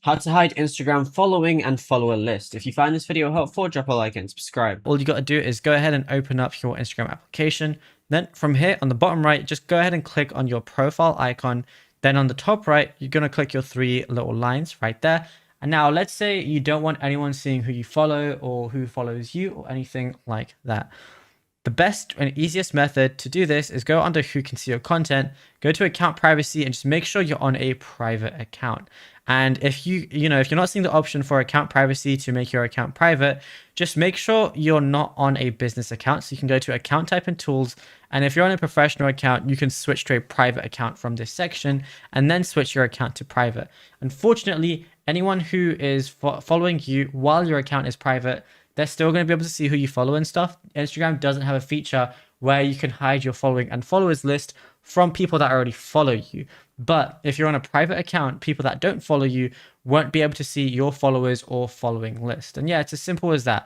How to hide Instagram following and follower list. If you find this video helpful, drop a like and subscribe. All you got to do is go ahead and open up your Instagram application. Then from here on the bottom right, just go ahead and click on your profile icon. Then on the top right, you're going to click your three little lines right there. And now let's say you don't want anyone seeing who you follow or who follows you or anything like that. The best and easiest method to do this is go under who can see your content, go to account privacy and just make sure you're on a private account. And if if you're not seeing the option for account privacy to make your account private, just make sure you're not on a business account. So you can go to account type and tools. And if you're on a professional account, you can switch to a private account from this section and then switch your account to private. Unfortunately, anyone who is following you while your account is private, they're still going to be able to see who you follow and stuff. Instagram doesn't have a feature where you can hide your following and followers list from people that already follow you. But if you're on a private account, people that don't follow you won't be able to see your followers or following list. And yeah, it's as simple as that.